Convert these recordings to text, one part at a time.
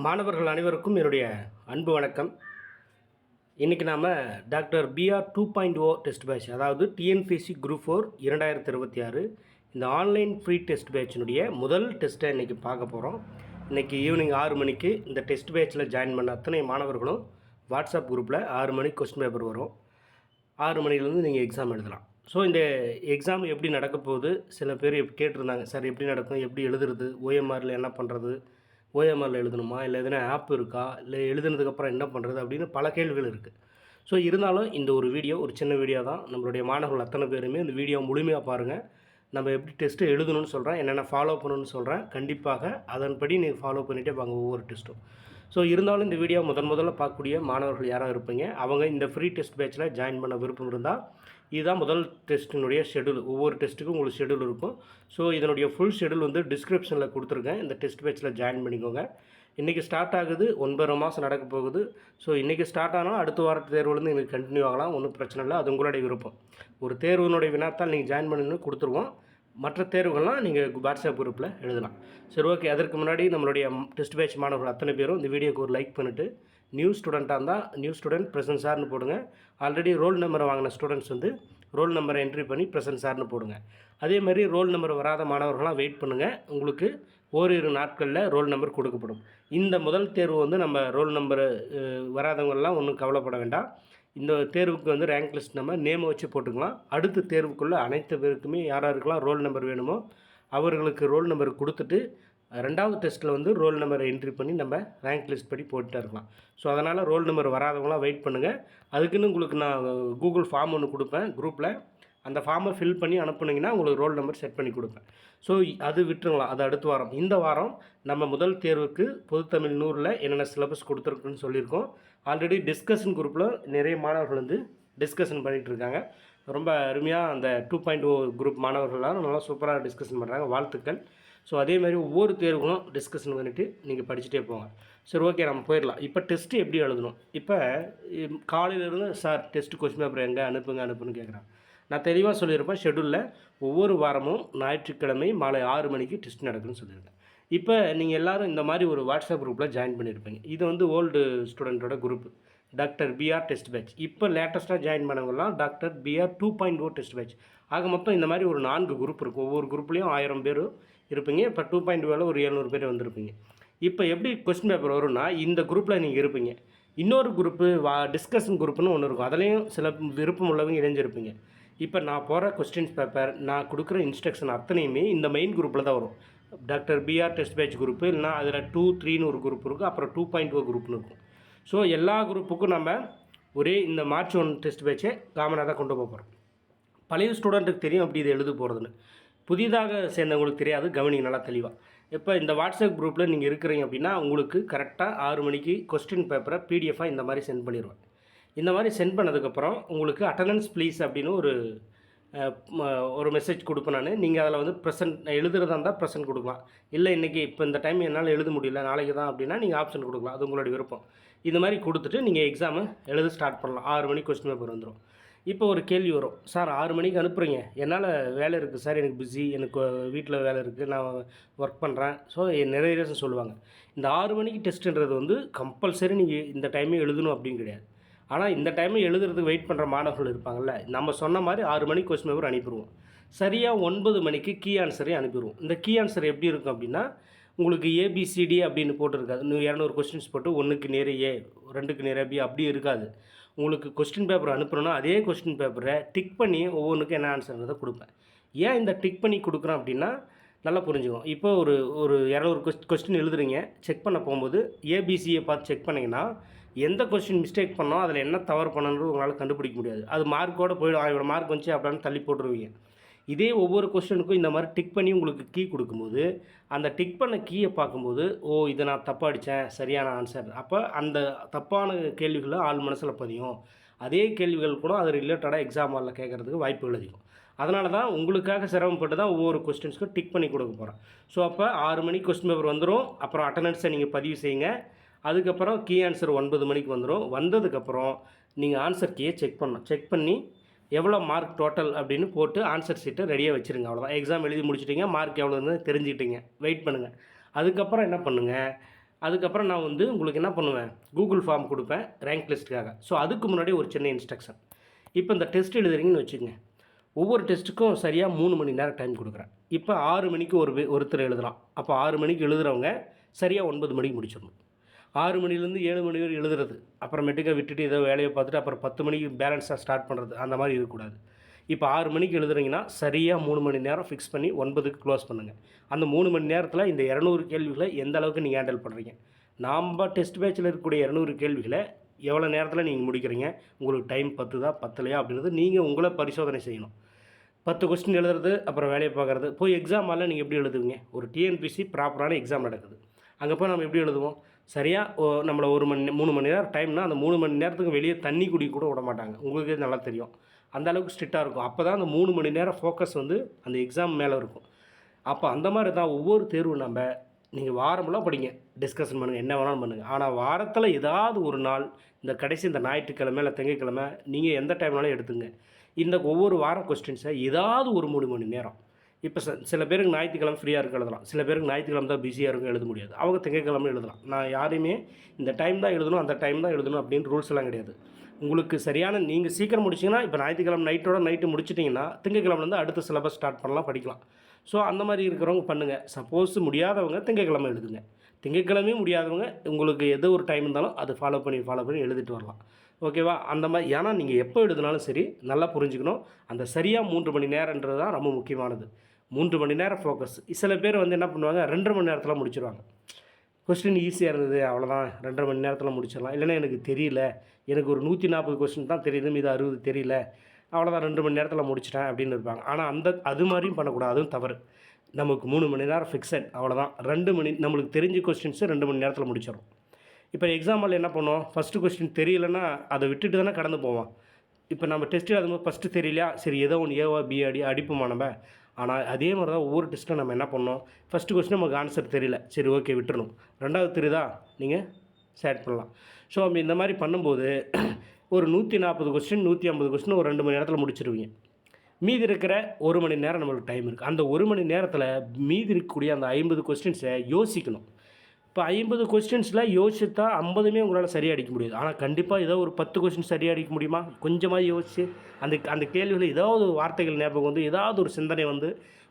மாணவர்கள் அனைவருக்கும் என்னுடைய அன்பு வணக்கம். இன்றைக்கி நாம் டாக்டர் பிஆர் 2.0 டெஸ்ட் பேட்ச், அதாவது டிஎன்பிஎஸ்சி குரூப் 4 2026 இந்த ஆன்லைன் ஃப்ரீ டெஸ்ட் பேட்சினுடைய முதல் டெஸ்ட்டை இன்றைக்கி பார்க்க போகிறோம். இன்றைக்கி ஈவினிங் 6 மணிக்கு இந்த டெஸ்ட் பேட்சில் ஜாயின் பண்ண அத்தனை மாணவர்களும் வாட்ஸ்அப் குரூப்பில் 6 மணிக்கு கொஸ்டின் பேப்பர் வரும். 6 மணிலேருந்து நீங்கள் எக்ஸாம் எழுதலாம். ஸோ இந்த எக்ஸாம் எப்படி நடக்க போகுது, சில பேர் கேட்டிருந்தாங்க, சார் எப்படி நடக்கும், எப்படி எழுதுறது, ஓஎம்ஆரில் என்ன பண்ணுறது, ஓஎம்ஆரில் எழுதணுமா, இல்லை எதுனா ஆப் இருக்கா, இல்லை எழுதுனதுக்கப்புறம் என்ன பண்ணுறது அப்படின்னு பல கேள்விகள் இருக்குது. ஸோ இருந்தாலும் இந்த ஒரு வீடியோ ஒரு சின்ன வீடியோ தான். நம்மளுடைய மாணவர்கள் அத்தனை பேருமே இந்த வீடியோ முழுமையாக பாருங்கள். நம்ம எப்படி டெஸ்ட்டு எழுதணும்னு சொல்கிறேன், என்னென்ன ஃபாலோ பண்ணணும்னு சொல்கிறேன். கண்டிப்பாக அதன்படி நீங்கள் ஃபாலோ பண்ணிகிட்டே வாங்க ஒவ்வொரு டெஸ்ட்டும். ஸோ இருந்தாலும் இந்த வீடியோ முதல்ல பார்க்கக்கூடிய மாணவர்கள் யாராக இருப்பீங்க, அவங்க இந்த ஃப்ரீ டெஸ்ட் பேட்சில் ஜாயின் பண்ண விருப்பம் இருந்தால் இதுதான் முதல் டெஸ்ட்டினுடைய ஷெடியூல். ஒவ்வொரு டெஸ்ட்டுக்கும் உங்களுக்கு ஷெடியூல் இருக்கும். ஸோ இதனுடைய ஃபுல் ஷெடியூல் வந்து டிஸ்கிரிப்ஷனில் கொடுத்துருக்கேன். இந்த டெஸ்ட் பேட்சில் ஜாயின் பண்ணிக்கோங்க. இன்றைக்கி ஸ்டார்ட் ஆகுது, 9 மாதம் நடக்க போகுது. ஸோ இன்றைக்கி ஸ்டார்ட் ஆனால் அடுத்த வார தேர்வுலேருந்து எங்களுக்கு கண்டினியூ ஆகலாம், ஒன்றும் பிரச்சனை இல்லை. அது உங்களுடைய விருப்பம். ஒரு தேர்வினுடைய வினாத்தால் நீங்கள் ஜாயின் பண்ணணும்னு கொடுத்துருவோம். மற்ற தேர்வுகள்லாம் நீங்கள் வாட்ஸ்அப் குரூப்பில் எழுதலாம். சரி, ஓகே. அதற்கு முன்னாடி நம்மளுடைய டெஸ்ட் பேட்ச் மாணவர்கள் அத்தனை பேரும் இந்த வீடியோக்கு ஒரு லைக் பண்ணிவிட்டு, நியூ ஸ்டூடெண்ட்டாக இருந்தால் நியூ ஸ்டூடெண்ட் ப்ரெசன்ட் சார்னு போடுங்க. ஆல்ரெடி ரோல் நம்பரை வாங்கின ஸ்டூடெண்ட்ஸ் வந்து ரோல் நம்பரை என்ட்ரி பண்ணி ப்ரெசன்ட் சார்னு போடுங்க. அதே மாதிரி ரோல் நம்பர் வராத மாணவர்களாம் வெயிட் பண்ணுங்கள். உங்களுக்கு ஓரிரு நாட்களில் ரோல் நம்பர் கொடுக்கப்படும். இந்த முதல் தேர்வு வந்து நம்ம ரோல் நம்பரு வராதவங்கெல்லாம் ஒன்றும் கவலைப்பட வேண்டாம். இந்த தேர்வுக்கு வந்து ரேங்க் லிஸ்ட் நம்ம நேமை வச்சு போட்டுக்கலாம். அடுத்த தேர்வுக்குள்ளே அனைத்து பேருக்குமே யாராருக்கெல்லாம் ரோல் நம்பர் வேணுமோ அவர்களுக்கு ரோல் நம்பர் கொடுத்துட்டு, ரெண்டாவது டெஸ்ட்டில் வந்து ரோல் நம்பரை என்ட்ரி பண்ணி நம்ம ரேங்க் லிஸ்ட் படி போட்டுட்டே இருக்கலாம். ஸோ அதனால் ரோல் நம்பர் வராதவங்களாம் வெயிட் பண்ணுங்கள். அதுக்குன்னு உங்களுக்கு நான் கூகுள் ஃபார்ம் ஒன்று கொடுப்பேன் குரூப்பில். அந்த ஃபார்மை ஃபில் பண்ணி அனுப்புனீங்கன்னா உங்களுக்கு ரோல் நம்பர் செட் பண்ணி கொடுப்பேன். ஸோ அது விட்டுருங்களா, அது அடுத்த வாரம். இந்த வாரம் நம்ம முதல் தேர்வுக்கு பொதுத்தமிழ் 100ல் என்னென்ன சிலபஸ் கொடுத்துருக்குன்னு சொல்லியிருக்கோம். ஆல்ரெடி டிஸ்கஷன் குரூப்பில் நிறைய மாணவர்கள் வந்து டிஸ்கஷன் பண்ணிகிட்ருக்காங்க. ரொம்ப அருமையாக அந்த 2.0 குரூப் மாணவர்கள்லாம் நல்லா சூப்பராக டிஸ்கஷன் பண்ணுறாங்க. வாழ்த்துக்கள். ஸோ அதேமாதிரி ஒவ்வொரு தேர்வுகளும் டிஸ்கஷன் பண்ணிவிட்டு நீங்கள் படிச்சுட்டே போங்க. சரி, ஓகே, நம்ம போயிடலாம். இப்போ டெஸ்ட்டு எப்படி எழுதணும். இப்போ காலையிலேருந்து சார் டெஸ்ட்டு கொஸ்டின் பேப்பர் எங்கே அனுப்புன்னு கேட்குறாங்க. நான் தெளிவாக சொல்லியிருப்பேன். ஷெடியூலில் ஒவ்வொரு வாரமும் ஞாயிற்றுக்கிழமை மாலை 6 மணிக்கு டெஸ்ட் நடக்குதுன்னு சொல்லியிருக்கேன். இப்போ நீங்கள் எல்லோரும் இந்த மாதிரி ஒரு வாட்ஸ்அப் குரூப்பில் ஜாயின் பண்ணியிருப்பீங்க. இது வந்து ஓல்டு ஸ்டூடெண்ட்டோட group, doctor PR test batch. இப்போ லேட்டஸ்ட்டாக ஜாயின் பண்ணவங்கலாம் டாக்டர் பிஆர் 2.0 டெஸ்ட் பேட்ச். ஆக மொத்தம் இந்த மாதிரி ஒரு 4 குரூப் இருக்கும். ஒவ்வொரு குரூப்லேயும் 1000 பேர் இருப்பீங்க. இப்போ 2.0ல் ஒரு 700 பேர் வந்திருப்பீங்க. இப்போ எப்படி கொஸ்டின் பேப்பர் வரும்னா, இந்த குரூப்பில் நீங்கள் இருப்பீங்க. இன்னொரு குரூப்பு டிஸ்கஷன் குரூப்புன்னு ஒன்று இருக்கும். அதுலேயும் சில விருப்பம் உள்ளவங்க இணைஞ்சிருப்பீங்க. இப்போ நான் போகிற கொஸ்டின்ஸ் பேப்பர், நான் கொடுக்குற இன்ஸ்ட்ரக்ஷன் அத்தனையுமே இந்த மெயின் குரூப்பில் தான் வரும். Doctor PR test batch group, இல்லைனா அதில் 2, 3ன்னு ஒரு குரூப் இருக்கும். அப்புறம் 2.0 குரூப்னு இருக்கும். ஸோ எல்லா குரூப்புக்கும் நம்ம ஒரே இந்த மார்ச் 1 டெஸ்ட் பேட்சை காமனாக தான் கொண்டு போகிறோம். பழைய ஸ்டூடெண்ட்டுக்கு தெரியும் அப்படி இதை எழுத போகிறதுன்னு. புதிதாக சேர்ந்தவங்களுக்கு தெரியாது. கவனிங்க நல்லா தெளிவாக. இப்போ இந்த வாட்ஸ்அப் குரூப்பில் நீங்கள் இருக்கிறீங்க அப்படின்னா உங்களுக்கு கரெக்டாக 6 மணிக்கு கொஸ்டின் பேப்பரை பிடிஎஃபாக இந்த மாதிரி சென்ட் பண்ணிடுவேன். இந்த மாதிரி சென்ட் பண்ணதுக்கப்புறம் உங்களுக்கு அட்டண்டன்ஸ் ப்ளீஸ் அப்படின்னு ஒரு மெசேஜ் கொடுப்பேன் நான். நீங்கள் அதில் வந்து ப்ரெசென்ட் எழுதுறதா இருந்தால் ப்ரெசென்ட் கொடுக்கலாம். இல்லை இன்றைக்கி இப்போ இந்த டைம் என்னால் எழுத முடியல, நாளைக்கு தான் அப்படின்னா நீங்கள் ஆப்ஷன் கொடுக்கலாம். அது உங்களுடைய விருப்பம். இந்த மாதிரி கொடுத்துட்டு நீங்கள் எக்ஸாமு எழுத ஸ்டார்ட் பண்ணலாம். 6 மணிக்கு கொஸ்டின் பேப்பர் வந்துடும். இப்போ ஒரு கேள்வி வரும், சார் 6 மணிக்கு அனுப்புகிறீங்க, என்னால் வேலை இருக்குது சார், எனக்கு பிஸி, எனக்கு வீட்டில் வேலை இருக்குது, நான் ஒர்க் பண்ணுறேன், ஸோ நிறைய ரீசன் சொல்லுவாங்க. இந்த 6 மணிக்கு டெஸ்ட்டுன்றது வந்து கம்பல்சரி நீங்கள் இந்த டைமே எழுதணும் அப்படின்னு கிடையாது. ஆனால் இந்த டைமை எழுதுறதுக்கு வெயிட் பண்ணுற மாணவர்கள் இருப்பாங்கள்ல, நம்ம சொன்ன மாதிரி 6 மணிக்கு கொஸ்டின் பேப்பர் அனுப்பிடுவோம். சரியாக 9 மணிக்கு கீ ஆன்சரே அனுப்பிடுவோம். இந்த கீ ஆன்சர் எப்படி இருக்கும் அப்படின்னா, உங்களுக்கு ஏபிசிடி அப்படின்னு போட்டுருக்காது. 200 கொஸ்டின்ஸ் போட்டு 1க்கு நேர ஏ, 2க்கு நேர பி அப்படி இருக்காது. உங்களுக்கு கொஸ்டின் பேப்பர் அனுப்புகிறோன்னா அதே கொஸ்டின் பேப்பரை டிக் பண்ணி ஒவ்வொன்றுக்கும் என்ன ஆன்சர்ன்றதை கொடுப்பேன். ஏன் இந்த டிக் பண்ணி கொடுக்குறேன் அப்படின்னா நல்லா புரிஞ்சுக்கும். இப்போ ஒரு 200 கொஸ்டின் எழுதுறீங்க, செக் பண்ண போகும்போது ஏபிசியை பார்த்து செக் பண்ணிங்கன்னா எந்த கொஸ்டின் மிஸ்டேக் பண்ணோம், அதில் என்ன தவறு பண்ணணுன்றது உங்களால் கண்டுபிடிக்க முடியாது. அது மார்க்கோடு போய்டும். இவ்வளோ மார்க் வந்துச்சு அப்படின்னு தள்ளி போட்டுருவீங்க. இதே ஒவ்வொரு கொஸ்டினுக்கும் இந்த மாதிரி டிக் பண்ணி உங்களுக்கு கீ கொடுக்கும்போது, அந்த டிக் பண்ண கீயை பார்க்கும்போது, ஓ இதை நான் தப்பாக அடித்தேன், சரியான ஆன்சர். அப்போ அந்த தப்பான கேள்விகளை ஆள் மனசில் பதியும். அதே கேள்விகள் கூட அது ரிலேட்டடாக எக்ஸாம் ஹாலில் கேட்குறதுக்கு வாய்ப்புகள் அதிகம். அதனால தான் உங்களுக்காக சிரமப்பட்டு தான் ஒவ்வொரு கொஸ்டின்ஸ்க்கும் டிக் பண்ணி கொடுக்க போகிறேன். ஸோ அப்போ 6 மணிக்கு கொஸ்டின் பேப்பர் வந்துடும். அப்புறம் அட்டண்டன்ஸை நீங்கள் பதிவு செய்யுங்க. அதுக்கப்புறம் கீ ஆன்சர் 9 மணிக்கு வந்துடும். வந்ததுக்கப்புறம் நீங்கள் ஆன்சர் கீயை செக் பண்ணணும். செக் பண்ணி எவ்வளோ மார்க் டோட்டல் அப்படின்னு போட்டு ஆன்சர் ஷீட்டை ரெடியாக வச்சுருங்க. அவ்வளோதான். எக்ஸாம் எழுதி முடிச்சிட்டிங்க, மார்க் எவ்வளோன்னு தெரிஞ்சுக்கிட்டீங்க. வெயிட் பண்ணுங்கள். அதுக்கப்புறம் என்ன பண்ணுங்கள், அதுக்கப்புறம் நான் வந்து உங்களுக்கு என்ன பண்ணுவேன், கூகுள் ஃபார்ம் கொடுப்பேன் ரேங்க் லிஸ்ட்டுக்காக. ஸோ அதுக்கு முன்னாடி ஒரு சின்ன இன்ஸ்ட்ரக்ஷன். இப்போ இந்த டெஸ்ட் எழுதுறீங்கன்னு வச்சுக்கோங்க. ஒவ்வொரு டெஸ்ட்டுக்கும் சரியாக 3 மணி நேரம் டைம் கொடுக்குறேன். இப்போ 6 மணிக்கு ஒருத்தர் எழுதலாம். அப்போ 6 மணிக்கு எழுதுகிறவங்க சரியாக 9 மணிக்கு முடிச்சிடணும். 6 மணிலேருந்து 7 மணி வரை எழுதுறது, அப்புறமேட்டுக்க விட்டுட்டு ஏதோ வேலையை பார்த்துட்டு அப்புறம் 10 மணிக்கு பேலன்ஸாக ஸ்டார்ட் பண்ணுறது, அந்த மாதிரி இருக்கக்கூடாது. இப்போ 6 மணிக்கு எழுதுறீங்கன்னா சரியாக 3 மணி நேரம் ஃபிக்ஸ் பண்ணி 9க்கு க்ளோஸ் பண்ணுங்கள். அந்த 3 மணி நேரத்தில் இந்த 200 கேள்விகளை எந்த அளவுக்கு நீங்கள் ஹேண்டில் பண்ணுறீங்க. நாம் டெஸ்ட் பேட்சில் இருக்கக்கூடிய 200 கேள்விகளை எவ்வளோ நேரத்தில் நீங்கள் முடிக்கிறீங்க, உங்களுக்கு டைம் பத்துதா பத்தலையா அப்படின்றது நீங்கள் உங்களை பரிசோதனை செய்யணும். 10 கொஸ்டின் எழுதுறது, அப்புறம் வேலையை பார்க்குறது. போய் எக்ஸாம் ஹாலில் நீங்கள் எப்படி எழுதுவீங்க? ஒரு டிஎன்பிசி ப்ராப்பரான எக்ஸாம் நடக்குது. அங்கே போய் நம்ம எப்படி எழுதுவோம்? சரியாக நம்மளை 3 மணி நேரம் டைம்னா அந்த 3 மணி நேரத்துக்கு வெளியே தண்ணி குடி கூட விட மாட்டாங்க. உங்களுக்கே நல்லா தெரியும். அந்த அளவுக்கு ஸ்ட்ரிக்டாக இருக்கும். அப்போ தான் அந்த 3 மணி நேரம் ஃபோக்கஸ் வந்து அந்த எக்ஸாம் மேலே இருக்கும். அப்போ அந்த மாதிரி தான் ஒவ்வொரு தேர்வு நீங்கள் வாரமெல்லாம் படிங்க, டிஸ்கஷன் பண்ணுங்கள், என்ன வேணாலும் பண்ணுங்கள். ஆனால் வாரத்தில் ஏதாவது ஒரு நாள், இந்த கடைசி இந்த ஞாயிற்றுக்கிழமை இல்லை திங்கட்கிழமை நீங்கள் எந்த டைம்னாலும் எடுத்துங்க. இந்த ஒவ்வொரு வார கொஸ்டின்ஸை ஏதாவது ஒரு 3 மணி நேரம். இப்போ சில பேருக்கு ஞாயிற்றுக்கிழமை ஃப்ரீயாக இருக்க எழுதலாம், சில பேருக்கு ஞாயிற்றுக்கிழமை தான் பிஸியாக இருக்கும் எழுத முடியாது, அவங்க திங்கட்கிழமை எழுதலாம். நான் யாரையுமே இந்த டைம் தான் எழுதணும் அந்த டைம் தான் எழுதணும் அப்படின்னு ரூல்ஸ் எல்லாம் கிடையாது. உங்களுக்கு சரியான நீங்கள் சீக்கிரம் முடிச்சிங்கன்னா இப்போ ஞாயிற்றுக்கிழமை நைட்டு முடிச்சிட்டிங்கன்னா திங்கட்கிழமைலேருந்து அடுத்த சிலபஸ் ஸ்டார்ட் பண்ணலாம், படிக்கலாம். ஸோ அந்த மாதிரி இருக்கிறவங்க பண்ணுங்கள். சப்போஸ் முடியாதவங்க திங்கட்கிழமை எழுதுங்க. திங்கட்கிழமையும் முடியாதவங்க உங்களுக்கு எது ஒரு டைம் இருந்தாலும் அதை ஃபாலோ பண்ணி எழுதிட்டு வரலாம். ஓகேவா? அந்த மாதிரி ஏன்னா நீங்கள் எப்போ எழுதினாலும் சரி நல்லா புரிஞ்சுக்கணும். அந்த சரியாக 3 மணி நேரன்றது தான் ரொம்ப முக்கியமானது. 3 மணி நேரம் ஃபோக்கஸ். சில பேர் வந்து என்ன பண்ணுவாங்க, 2.5 மணி நேரத்தில் முடிச்சிடுவாங்க. கொஸ்டின் ஈஸியாக இருந்தது அவ்வளோதான் 2.5 மணி நேரத்தில் முடிச்சிடலாம். இல்லைன்னா எனக்கு தெரியல, எனக்கு ஒரு 140 கொஸ்டின் தான் தெரியுது, மீது 60 தெரியல, அவ்வளோதான் 2 மணி நேரத்தில் முடிச்சிட்டேன் அப்படின்னு இருப்பாங்க. ஆனால் அது மாதிரியும் பண்ணக்கூடாது, அதுவும் தவறு. நமக்கு 3 மணி நேரம் ஃபிக்ஸட், அவ்வளோதான். நம்மளுக்கு தெரிஞ்ச கொஸ்டின்ஸு 2 மணி நேரத்தில் முடிச்சிடும். இப்போ எக்ஸாம்பிள் என்ன பண்ணுவோம், ஃபஸ்ட்டு கொஸ்டின் தெரியலைன்னா அதை விட்டுட்டு தானே கடந்து போவோம். இப்போ நம்ம டெஸ்ட்டு எழுதும்போது ஃபஸ்ட்டு தெரியலையா, சரி ஏதோ ஒன்று ஏவா பி அடிப்போமா நம்ம. ஆனால் அதே மாதிரி தான் ஒவ்வொரு டெஸ்ட்டில் நம்ம என்ன பண்ணோம், ஃபஸ்ட்டு கொஸ்டின் நமக்கு ஆன்சர் தெரியல, சரி ஓகே விட்டுறணும். 2வது தெரியுதா, நீங்கள் ஸ்டார்ட் பண்ணலாம். ஸோ நம்ம இந்த மாதிரி பண்ணும்போது ஒரு 140 கொஸ்டின் 150 கொஸ்டின் ஒரு 2 மணி நேரத்தில் முடிச்சிருவீங்க. மீதி இருக்கிற 1 மணி நேரம் நம்மளுக்கு டைம் இருக்குது. அந்த 1 மணி நேரத்தில் மீதி இருக்கக்கூடிய அந்த 50 கொஸ்டின்ஸை யோசிக்கணும். இப்போ 50 கொஸ்டின்ஸில் யோசித்தா 50மே உங்களால் சரியாக அடிக்க முடியாது. ஆனால் கண்டிப்பாக ஏதோ ஒரு 10 கொஸ்டின் சரியாக அடிக்க முடியுமா? கொஞ்சமாக யோசிச்சு அந்த கேள்வியில் ஏதாவது வார்த்தைகள் ஞாபகம் வந்து ஏதாவது ஒரு சிந்தனை வந்து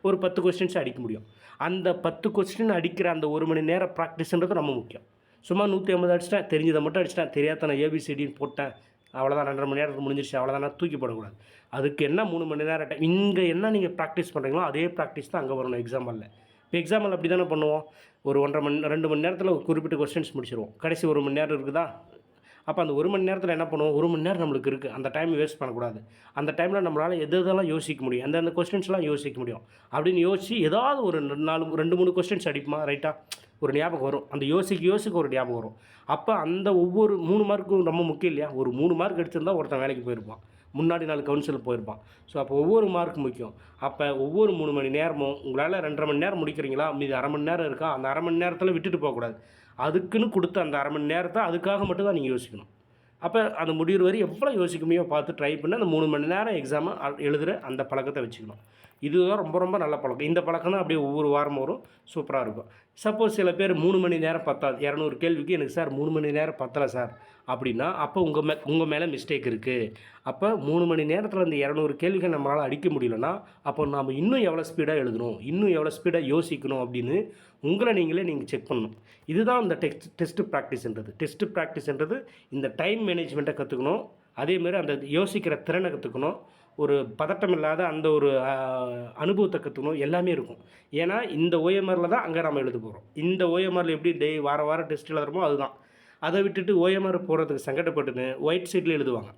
ஒரு 10 கொஸ்டின்ஸை அடிக்க முடியும். அந்த 10 கொஸ்டின் அடிக்கிற அந்த 1 மணி நேரம் ப்ராக்டிஸ்ன்றது ரொம்ப முக்கியம். சும்மா 150 அடிச்சிட்டேன், தெரிஞ்சதை மட்டும் அடிச்சிட்டேன், தெரியாத நான் ஏபிசிடின்னு போட்டேன், அவ்வளோதான் 2.5 மணி நேரத்துக்கு முடிஞ்சிருச்சு, அவ்வளோதான், தூக்கி போடக்கூடாது. அதுக்கு என்ன 3 மணி நேரம் டைம். இங்கே என்ன நீங்கள் ப்ராக்டிஸ் பண்ணுறீங்களோ அதே ப்ராக்டிஸ் தான் அங்கே வரணும் எக்ஸாம்பிளில். இப்போ எக்ஸாம்பிள் அப்படி தானே பண்ணுவோம். ஒரு 2 மணி நேரத்தில் ஒரு குறிப்பிட்ட கொஸ்டின்ஸ் முடிச்சிடுவோம். கடைசி 1 மணி நேரம் இருக்குதா, அப்போ அந்த 1 மணி நேரத்தில் என்ன பண்ணுவோம், 1 மணி நேரம் நம்மளுக்கு இருக்குது, அந்த டைம் வேஸ்ட் பண்ணக்கூடாது. அந்த டைமில் நம்மளால் எதெல்லாம் யோசிக்க முடியும், அந்த கொஸ்டின்ஸ்லாம் யோசிக்க முடியும் அப்படின்னு யோசித்து ஏதாவது ஒரு 2-3 கொஸ்டின்ஸ் அடிப்போமா, ரைட்டாக ஒரு ஞாபகம் வரும். அந்த யோசிக்க ஒரு ஞாபகம் வரும். அப்போ அந்த ஒவ்வொரு 3 மார்க்கும் ரொம்ப முக்கியம் இல்லையா. ஒரு 3 மார்க் எடுத்திருந்தால் ஒருத்தன் வேலைக்கு போயிருப்பான், முன்னாடி நாள் கவுன்சில் போயிருப்பான். ஸோ அப்போ ஒவ்வொரு மார்க் முக்கியம். அப்போ ஒவ்வொரு 3 மணி நேரமும் உங்களால் 2.5 மணி நேரம் முடிக்கிறீங்களா, மீது 1/2 மணி நேரம் இருக்கா, அந்த 1/2 மணி நேரத்தில் விட்டுட்டு போகக்கூடாது. அதுக்குன்னு கொடுத்த அந்த 1/2 மணி நேரத்தை அதுக்காக மட்டும் தான் நீங்கள் யோசிக்கணும். அப்போ அந்த முடிவு வரை எவ்வளோ யோசிக்க முடியும் பார்த்து ட்ரை பண்ணி அந்த 3 மணி நேரம் எக்ஸாமை எழுதுகிற அந்த பழக்கத்தை வச்சுக்கணும். இதுதான் ரொம்ப ரொம்ப நல்ல பழக்கம். இந்த பழக்கம் தான் அப்படியே ஒவ்வொரு வாரமும் வரும், சூப்பராக இருக்கும். சப்போஸ் சில பேர் 3 மணி நேரம் பத்தாது, 200 கேள்விக்கு எனக்கு சார் 3 மணி நேரம் பத்தலை சார் அப்படின்னா அப்போ உங்கள் மேலே மிஸ்டேக் இருக்குது. அப்போ 3 மணி நேரத்தில் இந்த 200 கேள்விகள் நம்மளால் அடிக்க முடியலன்னா அப்போ நாம் இன்னும் எவ்வளோ ஸ்பீடாக எழுதணும், இன்னும் எவ்வளோ ஸ்பீடாக யோசிக்கணும் அப்படின்னு உங்களை நீங்கள் செக் பண்ணணும். இதுதான் இந்த டெஸ்ட்டு ப்ராக்டிஸ்ன்றது. இந்த டைம் மேனேஜ்மெண்ட்டை கற்றுக்கணும், அதேமாதிரி அந்த யோசிக்கிற திறனை கற்றுக்கணும், ஒரு பதட்டம் இல்லாத அந்த ஒரு அனுபவத்தை கற்றுக்கணும், எல்லாமே இருக்கும். ஏன்னா இந்த ஓஎம்ஆரில் தான் அங்கே நம்ம எழுத போகிறோம். இந்த ஓஎம்ஆரில் எப்படி வாரம் டெஸ்ட் எழுதுறோமோ அதுதான். அதை விட்டுட்டு ஓஎம்ஆர் போகிறதுக்கு சங்கடப்பட்டுன்னு ஒயிட் ஷீட்டில் எழுதுவாங்க.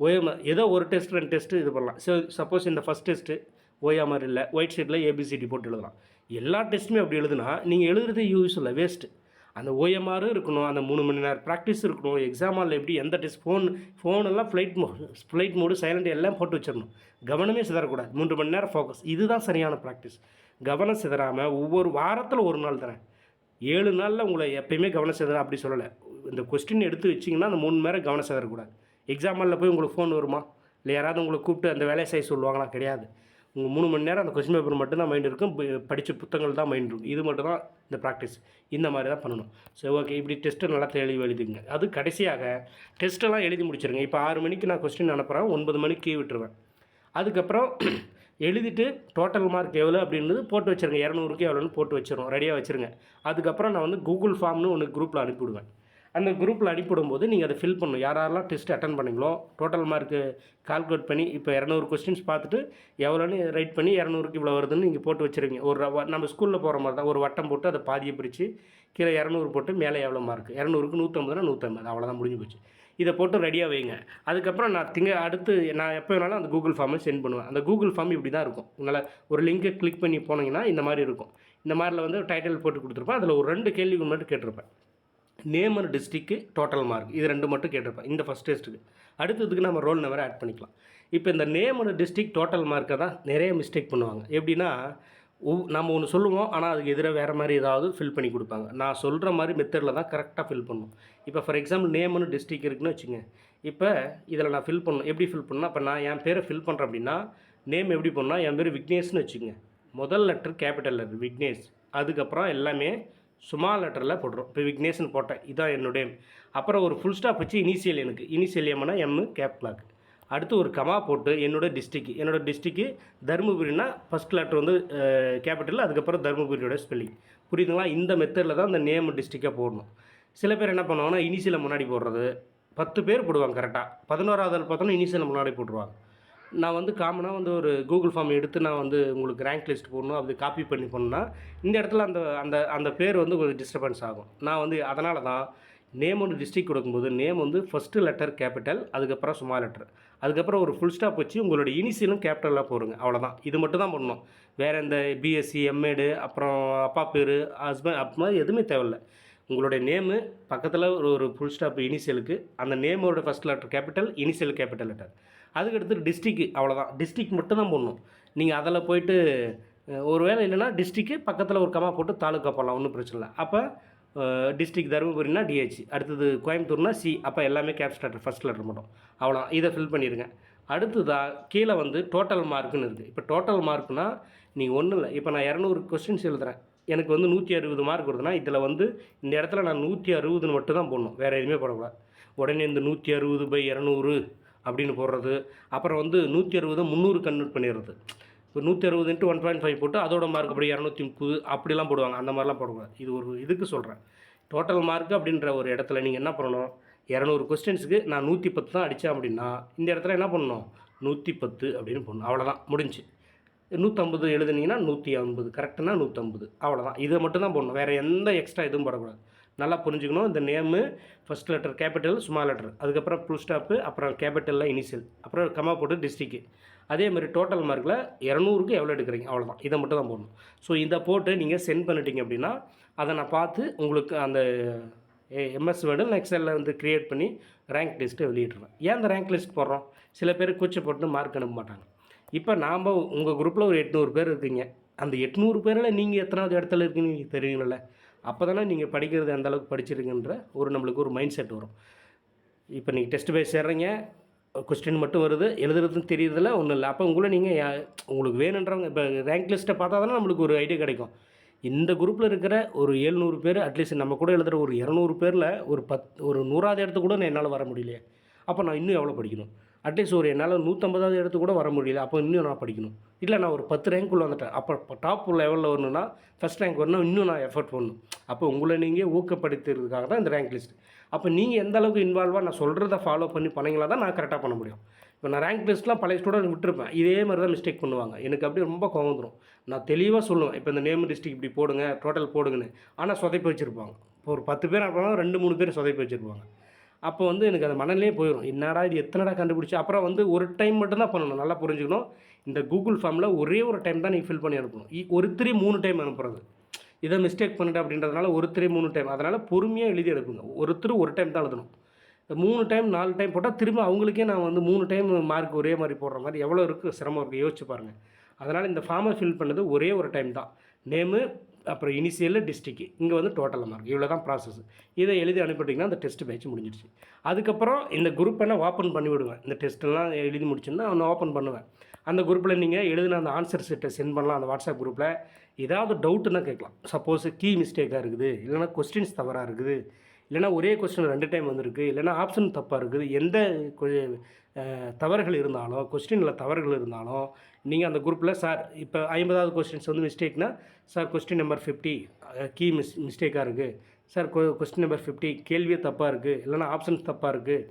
ஓஎம்ஆர் ஏதோ ஒரு டெஸ்ட் 2 டெஸ்ட்டு இது பண்ணலாம். ஸோ சப்போஸ் இந்த ஃபஸ்ட் டெஸ்ட்டு ஓஎம்ஆர் இல்லை, ஒயிட் ஷீட்டில் ஏபிசிடி போட்டு எழுதலாம். எல்லா டெஸ்ட்டுமே அப்படி எழுதுனா நீங்கள் எழுதுறது யூஸ் இல்லை, வேஸ்ட்டு. அந்த ஓஎம்ஆரும் இருக்கணும், அந்த 3 மணி நேரம் ப்ராக்டிஸ் இருக்கணும். எக்ஸாம் ஹாலில் எப்படி எந்த டெஸ்ட் ஃபோனெல்லாம் ஃப்ளைட் மோடு சைலண்ட் எல்லாம் போட்டு வச்சிடணும். கவனமே சிதறக்கூடாது. 3 மணி நேரம் ஃபோக்கஸ், இதுதான் சரியான ப்ராக்டிஸ். கவனம் சிதறாமல் ஒவ்வொரு வாரத்தில் ஒரு நாள் தரேன், 7 நாளில் உங்களை எப்பயுமே கவனம் சிதற அப்படி சொல்லலை. இந்த கொஸ்டின் எடுத்து வச்சிங்கன்னா அந்த 3 மணி நேரம் கவனம் சிதறக்கூடாது. எக்ஸாம் ஹாலில் போய் உங்களுக்கு ஃபோன் வருமா, இல்லை யாராவது உங்களை கூப்பிட்டு அந்த வேலையை செய்ய சொல்லுவாங்களா, கிடையாது. உங்கள் 3 மணி நேரம் அந்த கொஸ்டின் பேப்பர் மட்டும் தான் மைண்ட் இருக்கும், படித்த புத்தகங்கள் தான் மைண்ட் இருக்கும். இது மட்டும் தான் இந்த ப்ராக்டிஸ். இந்த மாதிரி தான் பண்ணணும். சரி, ஓகே. இப்படி டெஸ்ட்டு நல்லா தெளிவாக எழுதிங்க. அது கடைசியாக டெஸ்ட்டெல்லாம் எழுதி முடிச்சிருங்க. இப்போ 6 மணிக்கு நான் கொஸ்டின் அனுப்புகிறேன், 9 மணிக்கு கீ விட்டுருவேன். அதுக்கப்புறம் எழுதிட்டு டோட்டல் மார்க் எவ்வளோ அப்படின்றது போட்டு வச்சுருங்க. 200க்கு எவ்வளோன்னு போட்டு வச்சிடும், ரெடியாக வச்சுருங்க. அதுக்கப்புறம் நான் வந்து கூகுள் ஃபார்ம்னு ஒன்று குரூப்பில் அனுப்பிவிடுவேன். அந்த குரூப்பில் அனுப்பிவிடும்போது நீங்கள் அதை ஃபில் பண்ணணும். யாரெல்லாம் டெஸ்ட் அட்டன் பண்ணீங்களோ டோட்டல் மார்க்கு கால்குலேட் பண்ணி இப்போ 200 கொஸ்டின்ஸ் பார்த்துட்டு எவ்வளோன்னு ரைட் பண்ணி 200க்கு இவ்வளோ வருதுன்னு நீங்கள் போட்டு வச்சுருங்க. நம்ம ஸ்கூலில் போகிற மாதிரி தான் ஒரு வட்டம் போட்டு அதை பாதியை பிரித்து கீழே 200 போட்டு மேலே எவ்வளோ மார்க், 200க்கு 150னா 150, அவ்வளோதான், முடிஞ்சு போச்சு. இதை போட்டு ரெடியாக வைங்க. அதுக்கப்புறம் அடுத்து நான் எப்போ வேணாலும் அந்த கூகுள் ஃபார்மை சென்ட் பண்ணுவேன். அந்த கூகுள் ஃபார்ம் இப்படி தான் இருக்கும். உங்களால் ஒரு லிங்கை கிளிக் பண்ணி போனீங்கன்னா இந்த மாதிரி இருக்கும். இந்த மாதிரில வந்து டைட்டில் போட்டு கொடுத்துருப்பேன். அதில் ஒரு 2 கேள்விகள் மட்டும் கேட்டிருப்பேன். Name and district, total mark, இது 2 மட்டும் கேட்டிருப்பேன் இந்த ஃபஸ்ட் டெஸ்ட்டுக்கு. அடுத்ததுக்கு நம்ம ரோல் நம்பரை ஆட் பண்ணிக்கலாம். இப்போ இந்த நேம் அண்ட் டிஸ்ட்ரிக்ட், டோட்டல் மார்க்கை தான் நிறைய மிஸ்டேக் பண்ணுவாங்க. எப்படின்னா நம்ம ஒன்று சொல்லுவோம், ஆனால் அதுக்கு எதிராக வேறு மாதிரி ஏதாவது ஃபில் பண்ணி கொடுப்பாங்க. நான் சொல்கிற மாதிரி மெத்தடில் தான் கரெக்டாக ஃபில் பண்ணணும். இப்போ ஃபார் எக்ஸாம்பிள் நேம்னு டிஸ்ட்ரிக்ட் இருக்குன்னு வச்சுங்க. இப்போ இதில் நான் ஃபில் பண்ணணும். எப்படி ஃபில் பண்ணணும்? இப்போ நான் என் பேரை ஃபில் பண்ணுறேன் அப்படின்னா நேம் எப்படி பண்ணால், என் பேர் விக்னேஷ்னு வச்சுங்க. முதல் லெட்டர் கேபிட்டல் லெட்டர் விக்னேஷ், அதுக்கப்புறம் எல்லாமே ஸ்மால் லெட்டரில் போட்டுரும். இப்போ விக்னேஷ்னு போட்டேன், இதான் என்னுடைய. அப்புறம் ஒரு ஃபுல் ஸ்டாப் வச்சு இனிஷியல், எனக்கு இனிஷியல் எம்னா எம்மு கேப்லாக். அடுத்து ஒரு கமா போட்டு என்னோடய டிஸ்ட்ரிக்கு தருமபுரினா ஃபஸ்ட் லெட்டர் வந்து கேபிட்டல், அதுக்கப்புறம் தருமபுரியோட ஸ்பெல்லிங். புரியுதுங்களா? இந்த மெத்தடில் தான் அந்த நேம் டிஸ்ட்ரிக்டாக போடணும். சில பேர் என்ன பண்ணுவாங்கன்னா இனிஷியலை முன்னாடி போடுறது, 10 பேர் போடுவாங்க கரெக்டாக. 11வது ஆள் பார்த்தோன்னா இனிஷியலை முன்னாடி போட்டுருவாங்க. நான் வந்து காமனாக வந்து ஒரு கூகுள் ஃபார்ம் எடுத்து நான் வந்து உங்களுக்கு ரேங்க் லிஸ்ட் போடணும், அது காப்பி பண்ணி பண்ணணும்னா இந்த இடத்துல அந்த அந்த அந்த பேர் வந்து கொஞ்சம் டிஸ்டர்பன்ஸ் ஆகும். நான் வந்து அதனால தான் நேம் ஒன்று டிஸ்ட்ரிக்ட் கொடுக்கும்போது நேம் வந்து ஃபஸ்ட்டு லெட்டர் கேபிட்டல், அதுக்கப்புறம் ஸ்மால் லெட்டர், அதுக்கப்புறம் ஒரு ஃபுல் ஸ்டாப் வச்சு உங்களோட இனிஷியலும் கேபிட்டலாக போடுங்க. அவ்வளோதான். இது மட்டும் தான் பண்ணணும். வேறு இந்த பிஎஸ்சி, எம்ஏடு, அப்புறம் அப்பா பேர், ஹஸ்பண்ட் அப்போ மாதிரி எதுவுமே தேவையில்லை. உங்களுடைய நேமு பக்கத்தில் ஒரு ஃபுல் ஸ்டாப் இனிஷியலுக்கு, அந்த நேமோட first letter capital, initial capital letter. அதுக்கடுத்து டிஸ்ட்ரிக்கு, அவ்வளோதான். டிஸ்ட்ரிக் மட்டும் தான் போடணும். நீங்கள் அதில் போய்ட்டு ஒரு வேளை இல்லைன்னா டிஸ்ட்ரிக்கு பக்கத்தில் ஒரு கமா போட்டு தாலுக்கா போடலாம், ஒன்றும் பிரச்சனை இல்லை. அப்போ டிஸ்ட்ரிக் தருமபுரினா டிஹெச், அடுத்தது கோயம்புத்தூர்னா சி, அப்போ எல்லாமே கேப்ஸ் லெட்டர் ஃபஸ்ட் லெட்டர் மட்டும். அவ்வளோ, இதை ஃபில் பண்ணிடுங்க. அடுத்ததாக கீழே வந்து டோட்டல் மார்க்குன்னு இருக்குது. இப்போ டோட்டல் மார்க்குனால் நீங்கள் ஒன்றும் இல்லை. இப்போ நான் 200 கொஸ்டின்ஸ் எழுதுகிறேன், எனக்கு வந்து 160 மார்க் வருதுன்னா இதில் வந்து இந்த இடத்துல நான் 160ன்னு மட்டும் தான் போடணும், வேறு எதுவுமே போடக்கூடாது. உடனே இந்த 160/200 அப்படின்னு போடுறது, அப்புறம் வந்து 160 300 கன்வெர்ட் பண்ணிடுறது. இப்போ 160 × 1.5 போட்டு அதோட மார்க் அப்படி 230 அப்படிலாம் போடுவாங்க. அந்த மாதிரிலாம் போடக்கூடாது. இது ஒரு இதுக்கு சொல்கிறேன். டோட்டல் மார்க் அப்படின்ற ஒரு இடத்துல நீங்கள் என்ன பண்ணணும், 200 கொஸ்டின்ஸுக்கு நான் 110 தான் அடித்தேன் அப்படின்னா இந்த இடத்துல என்ன பண்ணணும், 110 அப்படின்னு போடணும். அவ்வளோதான், முடிஞ்சு. 150 எழுதுனீங்கன்னா 150, கரெக்டுனா 150, அவ்வளோதான். இதை மட்டும் தான் போடணும், வேறு எந்த எக்ஸ்ட்ரா எதுவும் போடக்கூடாது. நல்லா புரிஞ்சுக்கணும். இந்த name first letter capital, small letter, அதுக்கப்புறம் ஃபுல் ஸ்டாப்பு, அப்புறம் கேபிட்டலில் இனிஷியல், அப்புறம் கமா போட்டு டிஸ்ட்ரிக்கு. அதே மாதிரி டோட்டல் மார்க்கில் 200க்கு எவ்வளோ எடுக்கிறீங்க, அவ்வளோதான். இதை மட்டும் தான் போடணும். ஸோ இதை போட்டு நீங்கள் சென்ட் பண்ணிட்டீங்க அப்படின்னா அதை நான் பார்த்து உங்களுக்கு அந்த எம்எஸ் வேர்டு எக்ஸலில் வந்து க்ரியேட் பண்ணி ரேங்க் லிஸ்ட்டு வெளியிட்ருவேன். ஏன் அந்த ரேங்க் லிஸ்ட் போடுறோம்? சில பேர் கூச்சப்பட்டு மார்க் அனுப்ப மாட்டாங்க. இப்போ நாம் உங்கள் குரூப்பில் ஒரு 800 பேர் இருக்கீங்க. அந்த 800 பேரில் நீங்கள் எத்தனாவது இடத்துல இருக்குன்னு நீங்கள் தெரியுங்கள. அப்போ தானே நீங்கள் படிக்கிறது எந்த அளவுக்கு படிச்சிருக்குன்ற நம்மளுக்கு ஒரு மைண்ட் செட் வரும். இப்போ நீங்கள் டெஸ்ட் பேஸ் சேர்றீங்க, கொஸ்டின் மட்டும் வருது, எழுதுறதுன்னு தெரியுறதில்ல, ஒன்றும் இல்லை. அப்போ உங்களுக்கு வேணுன்றவங்க இப்போ ரேங்க் லிஸ்ட்டை பார்த்தா தானே நம்மளுக்கு ஒரு ஐடியா கிடைக்கும். இந்த குரூப்பில் இருக்கிற ஒரு 700 பேர், அட்லீஸ்ட் நம்ம கூட எழுதுகிற ஒரு 200 பேரில் ஒரு 100வது இடத்துக்கு கூட என்னால் வர முடியலையே. அப்போ நான் இன்னும் எவ்வளோ படிக்கணும்? அட்லீஸ்ட் என்னால் 150வது இடத்துக்கு கூட வர முடியல, அப்போ இன்னும் நான் படிக்கணும். இல்லை நான் ஒரு 10 ரேங்க்குள்ளே வந்துட்டேன், அப்போ டாப் லெவலில் வரணுன்னா, ஃபஸ்ட் ரேங்க் வரணும், இன்னும் நான் எஃபர்ட் பண்ணணும். அப்போ உங்களை நீங்கள் ஊக்கப்படுத்துறதுக்காக தான் இந்த ரேங்க் லிஸ்ட். அப்போ நீங்கள் எந்த அளவுக்கு இன்வால்வாக நான் சொல்கிறத ஃபாலோ பண்ணிங்களா தான் நான் கரெக்டாக பண்ண முடியும். இப்போ நான் ரேங்க் லிஸ்ட்லாம் பழைய ஸ்டூடெண்ட் விட்டுருப்பேன், இதே மாதிரி தான் மிஸ்டேக் பண்ணுவாங்க. எனக்கு அப்படியே ரொம்ப கோவம் வந்துடும். நான் தெளிவாக சொல்லுவேன், இப்போ இந்த நேம் டிஸ்ட்ரிக்ட் இப்படி போடுங்க, டோட்டல் போடுங்கன்னு. ஆனால் சொதைப்பி வச்சுருப்பாங்க. இப்போ ஒரு 10 பேர் அனுப்பினா 2-3 பேர் சொதைப்பி வச்சுருப்பாங்க. அப்போ எனக்கு அது மனநிலையே போயிடும். என்னடா இது எத்தனைடா கண்டுபிடிச்சி. அப்புறம் ஒரு டைம் மட்டும் தான் பண்ணணும். நல்லா புரிஞ்சுக்கணும். இந்த கூகுள் ஃபார்மில் ஒரே ஒரு டைம் தான் நீங்கள் ஃபில் பண்ணி அனுப்பணும். ஒருத்தரே 3 டைம் அனுப்புறது, இதை மிஸ்டேக் பண்ணிட்டு அப்படின்றதுனால ஒருத்தரே 3 டைம். அதனால் பொறுமையாக எழுதி அனுப்புங்க. ஒருத்தர் ஒரு டைம் தான் எழுதணும். 3 டைம் 4 டைம் போட்டால் திரும்ப அவங்களுக்கே நான் 3 டைம் மார்க் ஒரே மாதிரி போடுற மாதிரி எவ்வளோ இருக்குது, சிரமம் இருக்குது, யோசிச்சு பாருங்கள். அதனால் இந்த ஃபார்மை ஃபில் பண்ணது ஒரே ஒரு டைம் தான். நேமு, அப்புறம் இனிஷியல், டிஸ்ட்ரிக்ட், இங்கே டோட்டல் மார்க், இவ்வளோ தான் ப்ராசஸ். இதை எழுதி அனுப்பிட்டிங்கன்னா அந்த டெஸ்ட் பேட்ச் முடிஞ்சிடுச்சு. அதுக்கப்புறம் இந்த குரூப் ஓப்பன் பண்ணி விடுவேன். இந்த டெஸ்ட்டெல்லாம் எழுதி முடிச்சுன்னா ஓப்பன் பண்ணுவேன். அந்த குரூப்பில் நீங்கள் எழுதின அந்த ஆன்சர் ஷீட்டை சென்ட் பண்ணலாம். அந்த வாட்ஸ்அப் குரூப்பில் ஏதாவது டவுட்டுன்னா கேட்கலாம். சப்போஸ் கீ மிஸ்டேக்காக இருக்குது, இல்லைனா கொஸ்டின்ஸ் தவறாக இருக்குது, இல்லைனா ஒரே கொஸ்டின் 2 டைம் வந்திருக்கு, இல்லைனா ஆப்ஷன் தப்பாக இருக்குது, எந்த தவறுகள் இருந்தாலும், கொஸ்டினில் தவறுகள் இருந்தாலும் நீங்கள் அந்த குரூப்பில் சார் இப்போ 50வது கொஸ்டின்ஸ் வந்து மிஸ்டேக்னா, சார் கொஸ்டின் நம்பர் 50 கீ மிஸ்டேக்காக இருக்குது, சார் கொஸ்டின் நம்பர் 50 கேள்வியே தப்பாக இருக்குது, இல்லைனா ஆப்ஷன்ஸ் தப்பாக இருக்குது,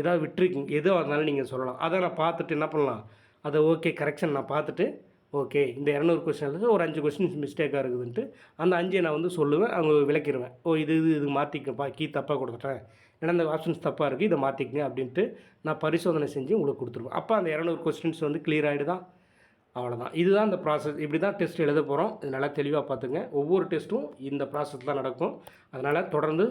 ஏதாவது விட்டுருக்கீங்க, எதுவாக இருந்தாலும் நீங்கள் சொல்லலாம். அதை நான் பார்த்துட்டு என்ன பண்ணலாம், அதை ஓகே கரெக்ஷன் நான் பார்த்துட்டு, ஓகே இந்த 200 கொஸ்டின் ஒரு 5 கொஸ்டின்ஸ் மிஸ்டேக்காக இருக்குதுன்ட்டு அந்த 5 நான் வந்து சொல்லுவேன், அவங்க விளக்கிடுவேன். ஓ இது மாற்றிக்கப்பா, கீ தப்பாக கொடுத்துட்டேன், ஏன்னா இந்த ஆப்ஷன்ஸ் தப்பாக இருக்குது, இதை மாற்றிக்கங்க அப்படின்ட்டு நான் பரிசோதனை செஞ்சு உங்களுக்கு கொடுத்துருவேன். அப்போ அந்த 200 கொஸ்டின்ஸ் வந்து கிளியர் ஆகிடுதான். அவ்வளோதான். இதுதான் இந்த ப்ராசஸ். இப்படி தான் டெஸ்ட் எழுத போகிறோம். இது நல்லா தெளிவாக பார்த்துங்க. ஒவ்வொரு டெஸ்ட்டும் இந்த ப்ராசஸ் தான் நடக்கும். அதனால் தொடர்ந்து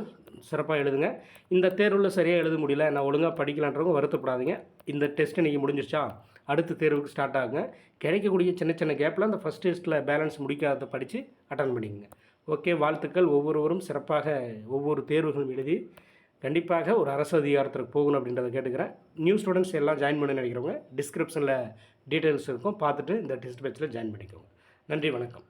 சிறப்பாக எழுதுங்க. இந்த தேர்வில் சரியாக எழுத முடியல, நான் ஒழுங்காக படிக்கலான்றவங்க வருத்தப்படாதீங்க. இந்த டெஸ்ட் இன்றைக்கி முடிஞ்சிருச்சா, அடுத்த தேர்வுக்கு ஸ்டார்ட் ஆகுங்க. கிடைக்கக்கூடிய சின்ன சின்ன கேப்பில் அந்த ஃபஸ்ட் டெஸ்ட்டில் பேலன்ஸ் முடிக்காத படித்து அட்டன் பண்ணிக்கங்க. ஓகே, வாழ்த்துக்கள். ஒவ்வொருவரும் சிறப்பாக ஒவ்வொரு தேர்வுகளும் எழுதி கண்டிப்பாக ஒரு அரசு அதிகாரத்திற்கு போகணும் அப்படின்றத கேட்டுக்கிறேன். நியூ ஸ்டூடெண்ட்ஸ் எல்லாம் ஜாயின் பண்ண நினைக்கிறவங்க டிஸ்கிரிப்ஷனில் டீட்டெயில்ஸ் இருக்கும், பார்த்துட்டு இந்த டெஸ்ட் பேட்சில் ஜாயின் பண்ணிக்கோங்க. நன்றி, வணக்கம்.